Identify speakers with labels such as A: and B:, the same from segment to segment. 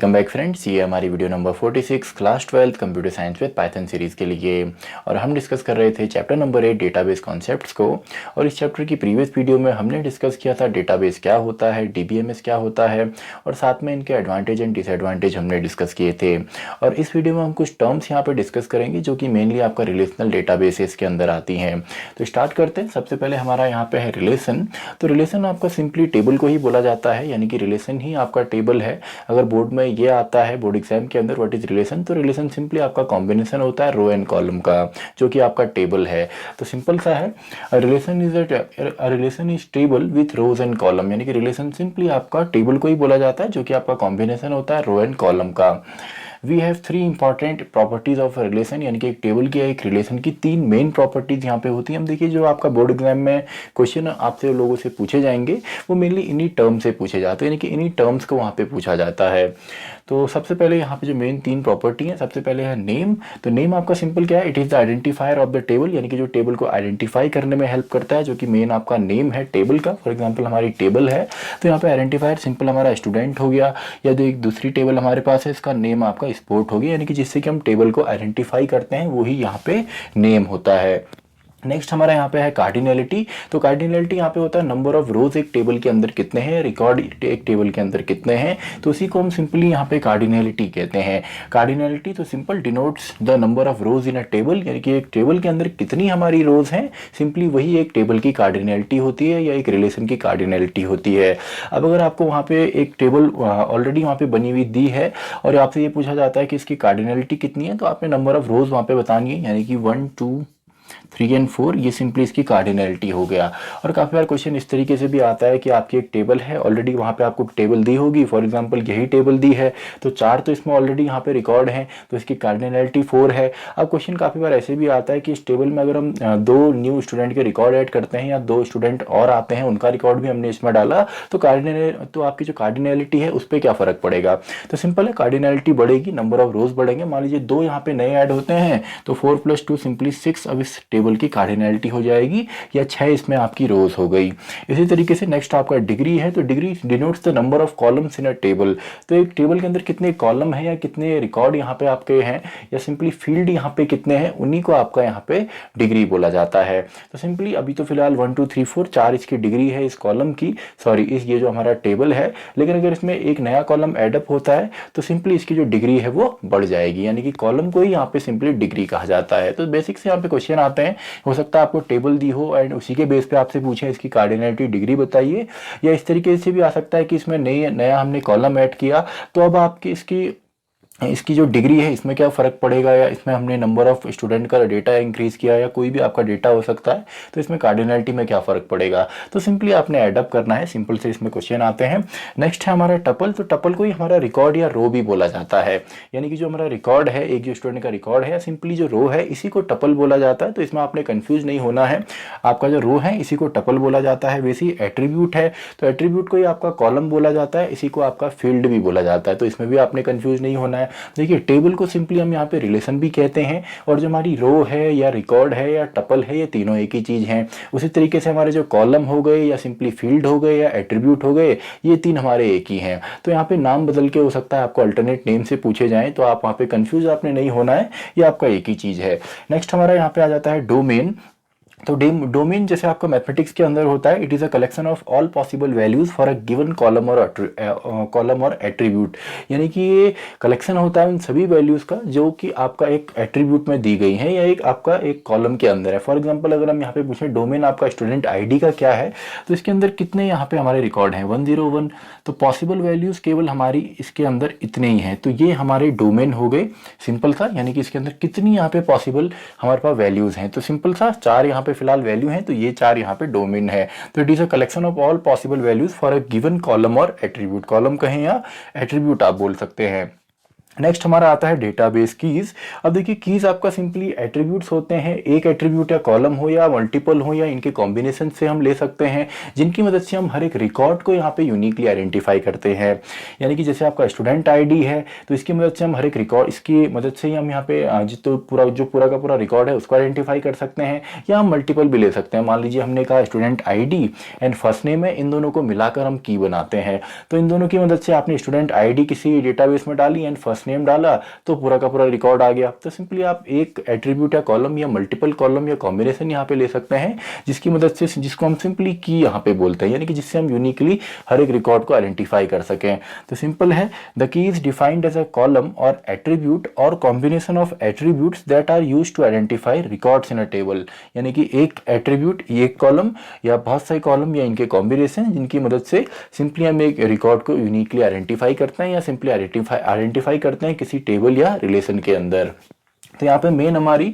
A: Welcome back friends, ये हमारी video number 46 class 12 computer science with Python series के लिए। और हम डिस्कस कर रहे थे चैप्टर नंबर 8 डेटाबेस कॉन्सेप्ट्स को। और इस चैप्टर की प्रीवियस वीडियो में हमने डिस्कस किया था डेटाबेस क्या होता है, डीबीएमएस क्या होता है, और साथ में इनके एडवांटेज एंड डिसएडवांटेज हमने डिस्कस किए थे। और इस वीडियो में हम कुछ टर्म्स यहाँ पर डिस्कस करेंगे जो कि मेनली आपका रिलेशनल डेटाबेसेस के अंदर आती हैं। तो स्टार्ट करते हैं। सबसे पहले हमारा यहाँ पे है रिलेशन। तो रिलेशन आपका सिंपली टेबल को ही बोला जाता है, यानी कि रिलेशन ही आपका टेबल है। अगर बोर्ड में ये आता है बोर्ड एग्जाम के अंदर व्हाट इज रिलेशन, तो रिलेशन सिंपली आपका कॉम्बिनेशन होता है रो एंड कॉलम का, जो कि आपका टेबल है। तो सिंपल सा है, relation is table with rows and column, यानी कि रिलेशन सिंपली आपका टेबल को ही बोला जाता है, जो कि आपका कॉम्बिनेशन होता है रो एंड कॉलम का। We have three important properties of relation, यानी कि एक टेबल की या एक रिलेशन की तीन मेन प्रॉपर्टीज यहाँ पे होती हैं। हम देखिए जो आपका बोर्ड एग्जाम में क्वेश्चन आपसे लोगों से पूछे जाएंगे वो मेनली इन्हीं टर्म से पूछे जाते हैं, यानी कि इन्हीं टर्म्स को वहाँ पे पूछा जाता है। तो सबसे पहले यहाँ पे जो मेन तीन प्रॉपर्टी है, सबसे पहले है नेम। तो नेम आपका सिंपल क्या है, it is the identifier of the table, यानी कि जो टेबल को आइडेंटिफाई करने में हेल्प करता है, जो कि मेन आपका नेम है टेबल का। फॉर एग्जाम्पल हमारी टेबल है तो यहाँ पे आइडेंटिफायर सिंपल हमारा स्टूडेंट हो गया, या जो एक दूसरी टेबल हमारे पास है इसका नेम आपका स्पोर्ट हो गया, यानी कि जिससे कि हम टेबल को आइडेंटिफाई करते हैं वही यहाँ पे नेम होता है। नेक्स्ट हमारा यहाँ पे है कार्डिनलिटी। तो कार्डिनलिटी यहाँ पे होता है नंबर ऑफ रोज एक टेबल के अंदर कितने हैं, रिकॉर्ड एक टेबल के अंदर कितने हैं, तो उसी को हम सिंपली यहाँ पे कार्डिनलिटी कहते हैं। कार्डिनलिटी तो simple denotes the number of rose in a table, यानी कि एक टेबल के अंदर कितनी हमारी रोज हैं, सिंपली वही एक टेबल की कार्डिनलिटी होती है या एक रिलेशन की कार्डिनलिटी होती है। अब अगर आपको वहाँ पे एक टेबल ऑलरेडी वहाँ पे बनी हुई दी है और आपसे ये पूछा जाता है कि इसकी कार्डिनलिटी कितनी है, तो आपने नंबर ऑफ रोज वहाँ पे बतानी है, यानी कि 1 2 3 एंड 4, ये सिंपली इसकी कार्डिनलिटी हो गया। और काफ़ी बार क्वेश्चन इस तरीके से भी आता है कि आपकी एक टेबल है ऑलरेडी, वहाँ पे आपको टेबल दी होगी, फॉर एग्जांपल यही टेबल दी है तो 4 तो इसमें ऑलरेडी यहाँ पे रिकॉर्ड है तो इसकी कार्डिनलिटी 4 है। अब क्वेश्चन काफ़ी बार ऐसे भी आता है कि इस टेबल में अगर हम 2 न्यू स्टूडेंट के रिकॉर्ड ऐड करते हैं या 2 स्टूडेंट और आते हैं उनका रिकॉर्ड भी हमने इसमें डाला तो आपकी जो कार्डिनलिटी है उस पर क्या फ़र्क पड़ेगा। तो सिंपल है, कार्डिनलिटी बढ़ेगी, नंबर ऑफ रोज बढ़ेंगे। मान लीजिए 2 यहाँ पे नए ऐड होते हैं तो 4 + 2 सिंपली 6 अब इस टेबल की कार्डिनलिटी हो जाएगी, या 6 इसमें आपकी रोज हो गई। इसी तरीके से नेक्स्ट आपका डिग्री है। तो degree denotes the number of columns in a table. तो एक टेबल के अंदर कितने कॉलम है या कितने रिकॉर्ड यहाँ पे आपके हैं, या सिंपली फील्ड यहाँ पे कितने हैं, उन्हीं को आपका यहाँ पे डिग्री बोला जाता है। तो सिंपली अभी तो फिलहाल 1 2 3 4 4 इसकी डिग्री है इस कॉलम की, सॉरी इस ये जो हमारा टेबल है। लेकिन अगर इसमें एक नया कॉलम एडअप होता है तो सिंपली इसकी जो डिग्री है वो बढ़ जाएगी, यानी कि कॉलम को ही यहाँ पे सिंपली डिग्री कहा जाता है। तो बेसिक से यहाँ पे क्वेश्चन आते हैं, हो सकता है आपको टेबल दी हो एंड उसी के बेस पे आपसे पूछे इसकी कार्डिनलिटी डिग्री बताइए, या इस तरीके से भी आ सकता है कि इसमें नया हमने कॉलम ऐड किया तो अब आपकी इसकी जो डिग्री है इसमें क्या फ़र्क पड़ेगा, या इसमें हमने नंबर ऑफ स्टूडेंट का डेटा इंक्रीज़ किया या कोई भी आपका डेटा हो सकता है, तो इसमें कार्डिनलिटी में क्या फ़र्क पड़ेगा। तो सिंपली आपने एडअप करना है, सिंपल से इसमें क्वेश्चन आते हैं। नेक्स्ट है हमारा टपल। तो टपल को ही हमारा रिकॉर्ड या रो भी बोला जाता है, यानी कि जो हमारा रिकॉर्ड है, एक जो स्टूडेंट का रिकॉर्ड है, सिंपली जो रो है इसी को टपल बोला जाता है। तो इसमें आपने कन्फ्यूज नहीं होना है, आपका जो रो है इसी को टपल बोला जाता है। वैसे ही एट्रीब्यूट है तो एट्रीब्यूट को ही आपका कॉलम बोला जाता है, इसी को आपका फील्ड भी बोला जाता है। तो इसमें भी आपने कन्फ्यूज नहीं होना है। देखिए टेबल को सिंपली हम यहाँ पे रिलेशन भी कहते हैं, और जो हमारी रो है या रिकॉर्ड है या टपल है ये तीनों एक ही चीज हैं। उसी तरीके से हमारे जो कॉलम हो गए या सिंपली फील्ड हो गए या एट्रीब्यूट हो गए, ये तीन हमारे एक ही हैं। तो यहाँ पे नाम बदल के हो सकता है आपको अल्टरनेट नेम से पूछे जाएं, तो आप वहाँ पे कंफ्यूज आपने नहीं होना है, ये आपका एक ही चीज है। नेक्स्ट हमारा यहाँ पे आ जाता है डोमेन। तो डोमेन जैसे आपका मैथमेटिक्स के अंदर होता है, it is a collection of all possible values for a given column और एट्रीब्यूट, यानी कि ये कलेक्शन होता है उन सभी वैल्यूज का जो कि आपका एक एट्रीब्यूट में दी गई है या एक आपका एक कॉलम के अंदर है। फॉर एग्जांपल अगर हम यहाँ पे पूछें डोमेन आपका स्टूडेंट आईडी का क्या है, तो इसके अंदर कितने यहाँ पे हमारे रिकॉर्ड हैं 101, तो पॉसिबल वैल्यूज केवल हमारी इसके अंदर इतने ही हैं, तो ये हमारे डोमेन हो गए। सिंपल सा, यानी कि इसके अंदर कितनी यहाँ पे पॉसिबल हमारे पास वैल्यूज हैं, तो सिंपल सा 4 यहाँ पे फिलहाल वैल्यू हैं, तो ये 4 यहाँ पे डोमेन है। तो it is a collection of all possible values for a given column और एट्रीब्यूट, कॉलम कहें या एट्रीब्यूट आप बोल सकते हैं। नेक्स्ट हमारा आता है डेटाबेस कीज। अब देखिए कीज आपका सिंपली एट्रीब्यूट्स होते हैं, एक एट्रीब्यूट या कॉलम हो या मल्टीपल हो या इनके कॉम्बिनेशन से हम ले सकते हैं, जिनकी मदद से हम हर एक रिकॉर्ड को यहाँ पे यूनिकली आइडेंटिफाई करते हैं। यानी कि जैसे आपका स्टूडेंट आईडी है तो इसकी मदद से हम हर एक रिकॉर्ड, इसकी मदद से ही हम यहाँ पे जो पूरा का पूरा रिकॉर्ड है उसको आइडेंटिफाई कर सकते हैं, या हम मल्टीपल भी ले सकते हैं। मान लीजिए हमने कहा student ID and first name है, इन दोनों को मिलाकर हम की बनाते हैं। तो इन दोनों की मदद से आपने स्टूडेंट आईडी किसी डेटाबेस में डाली एंड फर्स्ट नेम डाला तो पूरा का पूरा रिकॉर्ड आ गया। तो सिंपली आप एक एट्रीब्यूट या कॉलम या मल्टीपल कॉलम या कॉम्बिनेशन यहाँ पे ले सकते हैं, जिसकी मदद से, जिसको हम सिंपली की यहाँ पे बोलते हैं, यानी कि जिससे हम यूनिकली हर एक रिकॉर्ड को आइडेंटिफाई कर सकें। तो सिंपल है, the key is defined as a column और एट्रीब्यूट और combination of attributes that are used to identify records in a table. यानी कि एक एट्रीब्यूट, एक कॉलम या बहुत सारे कॉलम या इनके कॉम्बिनेशन, जिनकी मदद से सिंपली हम एक रिकॉर्ड को यूनिकली आइडेंटिफाई करते हैं या सिंपली आइडेंटिफाई करते हैं किसी टेबल या रिलेशन के अंदर। तो यहाँ पे मेन हमारी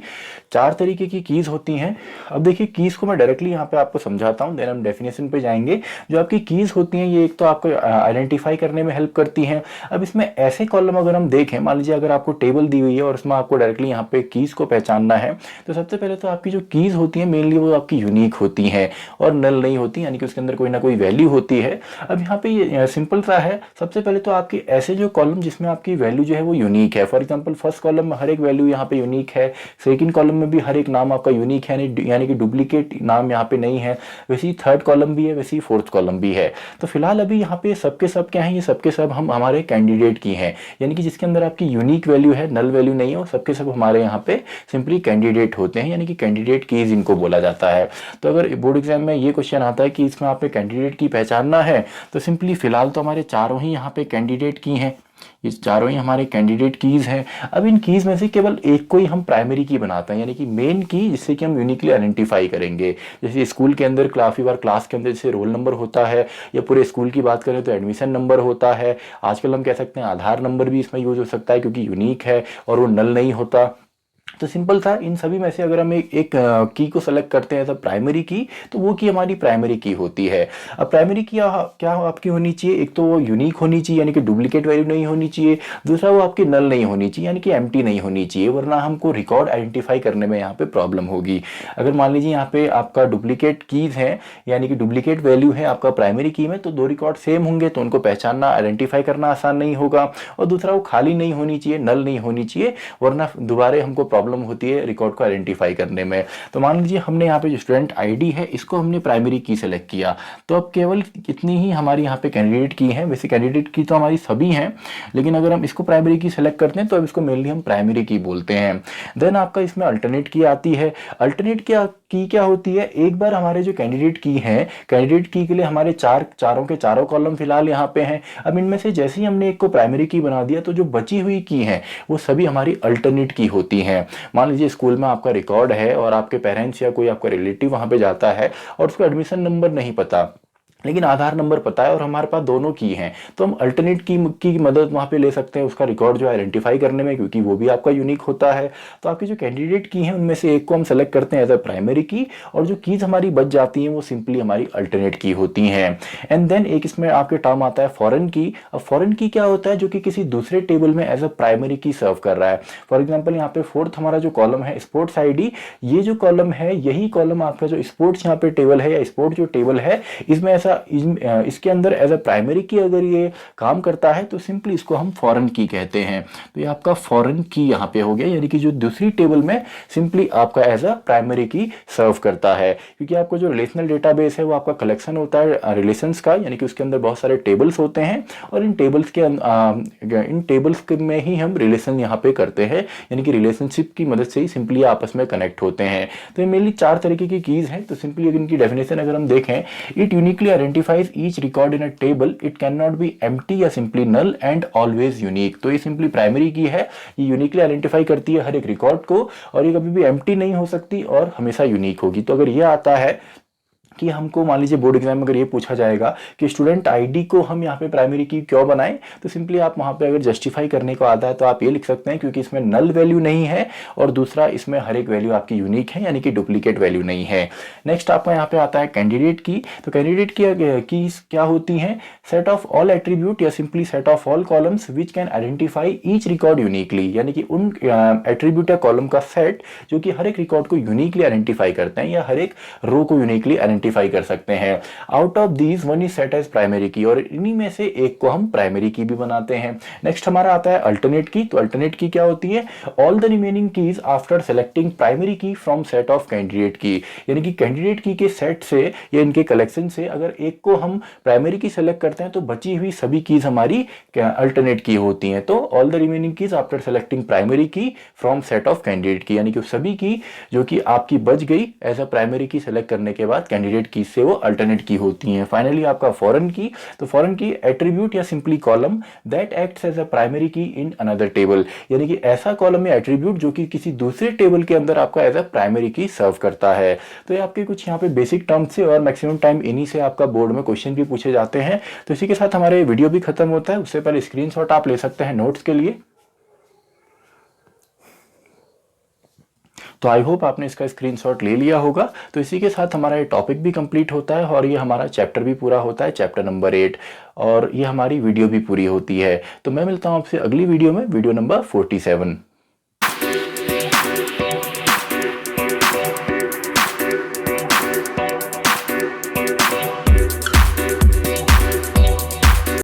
A: 4 तरीके की कीज होती हैं। अब देखिए कीज को मैं डायरेक्टली यहाँ पे आपको समझाता हूँ, देन हम डेफिनेशन पे जाएंगे। जो आपकी कीज होती हैं ये एक तो आपको आइडेंटिफाई करने में हेल्प करती हैं। अब इसमें ऐसे कॉलम अगर हम देखें, मान लीजिए अगर आपको टेबल दी हुई है और उसमें आपको डायरेक्टली यहाँ पे कीज को पहचानना है, तो सबसे पहले तो आपकी जो कीज होती है मेनली वो आपकी यूनिक होती हैं और नल नहीं होती, यानी कि उसके अंदर कोई ना कोई वैल्यू होती है। अब यहाँ पे सिंपल सा है, सबसे पहले तो आपके ऐसे जो कॉलम जिसमें आपकी वैल्यू जो है वो यूनिक है, फॉर एग्जाम्पल फर्स्ट कॉलम में हर एक वैल्यू यहाँ पे यूनिक है, सेकंड कॉलम में भी हर एक नाम आपका यूनिक है, यानी कि डुप्लीकेट नाम यहाँ पे नहीं है, वैसे ही थर्ड कॉलम भी है, वैसे ही फोर्थ कॉलम भी है। तो फिलहाल अभी यहाँ पे सबके सब क्या है, ये सबके सब हम हमारे कैंडिडेट की हैं, यानी कि जिसके अंदर आपकी यूनिक वैल्यू है, नल वैल्यू नहीं हो, सबके सब हमारे यहाँ पे सिंपली कैंडिडेट होते हैं, यानी कि कैंडिडेट कीज इनको बोला जाता है। तो अगर बोर्ड एग्जाम में ये क्वेश्चन आता है कि इसमें आपने कैंडिडेट की पहचानना है, तो सिंपली फिलहाल तो हमारे चारों ही यहाँ पे कैंडिडेट की हैं, ये चारों ही हमारे कैंडिडेट कीज हैं। अब इन कीज में से केवल एक को ही हम प्राइमरी की बनाते हैं, यानी कि मेन की, जिससे कि हम यूनिकली आइडेंटिफाई करेंगे। जैसे स्कूल के अंदर काफी बार क्लास के अंदर जैसे रोल नंबर होता है, या पूरे स्कूल की बात करें तो एडमिशन नंबर होता है, आजकल हम कह सकते हैं आधार नंबर भी इसमें यूज हो सकता है क्योंकि यूनिक है और वो नल नहीं होता। तो सिंपल था, इन सभी में से अगर हम एक की को सेलेक्ट करते हैं तो प्राइमरी की, तो वो की हमारी प्राइमरी की होती है। अब प्राइमरी की क्या आपकी होनी चाहिए, एक तो वो यूनिक होनी चाहिए यानी कि डुप्लीकेट वैल्यू नहीं होनी चाहिए, दूसरा वो आपकी नल नहीं होनी चाहिए यानी कि एम्प्टी नहीं होनी चाहिए, वरना हमको रिकॉर्ड आइडेंटिफाई करने में यहाँ पे प्रॉब्लम होगी। अगर मान लीजिए यहाँ पे आपका डुप्लीकेट कीज है, यानी कि डुप्लीकेट वैल्यू है आपका प्राइमरी की में, तो दो रिकॉर्ड सेम होंगे तो उनको पहचानना, आइडेंटिफाई करना आसान नहीं होगा। और दूसरा वो खाली नहीं होनी चाहिए, नल नहीं होनी चाहिए, वरना दोबारा हमको प्रॉब्लम होती है रिकॉर्ड को आइडेंटिफाई करने में। तो मान लीजिए हमने यहाँ पे जो स्टूडेंट आईडी है इसको हमने प्राइमरी की सेलेक्ट किया, तो अब केवल इतनी ही हमारी यहाँ पे कैंडिडेट की है। वैसे कैंडिडेट की तो हमारी सभी हैं, लेकिन अगर हम इसको प्राइमरी की सेलेक्ट करते हैं तो अब इसको मेनली हम प्राइमरी की बोलते हैं। देन आपका इसमें अल्टरनेट की आती है। अल्टरनेट की क्या होती है, एक बार हमारे जो कैंडिडेट की है, कैंडिडेट की के लिए हमारे चारों के चारों कॉलम फिलहाल यहाँ पे हैं। अब इनमें से जैसे ही हमने एक को प्राइमरी की बना दिया तो जो बची हुई की है वो सभी हमारी अल्टरनेट की होती हैं। मान लीजिए स्कूल में आपका रिकॉर्ड है और आपके पेरेंट्स या कोई आपका रिलेटिव वहां पे जाता है और उसको एडमिशन नंबर नहीं पता, लेकिन आधार नंबर पता है और हमारे पास दोनों की हैं, तो हम अल्टरनेट की मदद वहाँ पे ले सकते हैं उसका रिकॉर्ड जो आइडेंटिफाई करने में, क्योंकि वो भी आपका यूनिक होता है। तो आपकी जो कैंडिडेट की हैं उनमें से एक को हम सेलेक्ट करते हैं एज अ प्राइमरी की, और जो कीज हमारी बच जाती हैं वो सिंपली हमारी अल्टरनेट की होती हैं। एंड देन एक इसमें आपके टर्म आता है फॉरेन की। अब फॉरेन की क्या होता है, जो कि किसी दूसरे टेबल में एज अ प्राइमरी की सर्व कर रहा है। फॉर एग्जाम्पल यहाँ पे फोर्थ हमारा जो कॉलम है स्पोर्ट्स आईडी, ये जो कॉलम है यही कॉलम आपका जो स्पोर्ट्स यहाँ पे टेबल है या स्पोर्ट जो टेबल है इसमें ऐसा इसके अंदर एज अ प्राइमरी की अगर ये काम करता है तो सिंपली इसको हम फॉरेन की कहते हैं। तो ये आपका फॉरेन की यहाँ पे हो गया, यानी कि जो दूसरी टेबल में सिंपली आपका एज अ प्राइमरी की सर्व करता है, क्योंकि आपका जो रिलेशनल डेटाबेस है वो आपका कलेक्शन होता है रिलेशंस का, यानी कि उसके अंदर बहुत सारे टेबल्स होते हैं और इन टेबल्स में ही हम रिलेशन यहाँ पे करते हैं, यानी कि रिलेशनशिप की मदद से ही सिंपली आपस में कनेक्ट होते हैं। तो ये मेनली 4 तरीके की कीज हैं। तो सिंपली इनकी डेफिनेशन अगर हम देखें, it uniquely identifies each record in a table, it can not be empty या simply null and always unique. तो ये सिंपली प्राइमरी की है, ये यूनिकली आइडेंटिफाई करती है हर एक रिकॉर्ड को और ये कभी भी एम्प्टी नहीं हो सकती और हमेशा यूनिक होगी। तो अगर ये आता है कि हमको मान लीजिए बोर्ड एग्जाम में अगर ये पूछा जाएगा कि स्टूडेंट आईडी को हम यहाँ पे प्राइमरी की क्यों बनाएं, तो सिंपली आप वहाँ पे अगर जस्टिफाई करने को आता है तो आप ये लिख सकते हैं क्योंकि इसमें नल वैल्यू नहीं है और दूसरा इसमें हर एक वैल्यू आपकी यूनिक है यानी कि डुप्लीकेट वैल्यू नहीं है। नेक्स्ट आपका यहाँ पे आता है कैंडिडेट की। तो कैंडिडेट की क्या होती है, सेट ऑफ ऑल एट्रीब्यूट या simply set of all columns which can identify each record uniquely, यानी कि उन एट्रीब्यूट या कॉलम का सेट जो कि हर एक रिकॉर्ड को यूनिकली आइडेंटिफाई करते हैं या हर एक रो को यूनिकली आइडेंटिफाई कर सकते हैं। Out of these one is set as primary key, और इन्हीं में से एक को हम प्राइमरी की भी बनाते हैं। नेक्स्ट हमारा आता है अल्टरनेट की। तो अल्टरनेट की क्या होती है, all the remaining keys after selecting primary की फ्रॉम सेट ऑफ कैंडिडेट की, यानी कि कैंडिडेट की के सेट से या इनके कलेक्शन से अगर एक को हम प्राइमरी की सेलेक्ट करते हैं तो बची हुई सभी कीज हमारी अल्टरनेट की होती हैं। तो all the remaining keys after selecting primary की फ्रॉम सेट ऑफ कैंडिडेट की, यानी कि सभी की जो कि आपकी बच गई एज अ प्राइमरी की सेलेक्ट करने के बाद कैंडिडेट की से वो अल्टरनेट की होती हैं। फाइनली आपका फॉरेन की। तो फॉरेन की एट्रीब्यूट या simply column that acts as a primary key in another table, यानी कि ऐसा कॉलम या एट्रीब्यूट जो कि किसी दूसरे टेबल के अंदर आपका एज अ प्राइमरी की सर्व करता है। तो ये आपके कुछ यहाँ पे बेसिक टर्म्स से और मैक्सिमम टाइम इन्हीं से आपका बोर्ड में क्वेश्चन भी पूछे जाते हैं। तो इसी के साथ हमारे वीडियो भी खत्म होता है। उससे पहले स्क्रीनशॉट आप ले सकते हैं नोट्स के लिए। तो आई होप आपने इसका स्क्रीनशॉट ले लिया होगा। तो इसी के साथ हमारा ये टॉपिक भी कंप्लीट होता है और ये हमारा चैप्टर भी पूरा होता है, चैप्टर नंबर 8, और ये हमारी वीडियो भी पूरी होती है। तो मैं मिलता हूँ आपसे अगली वीडियो में, वीडियो नंबर 47।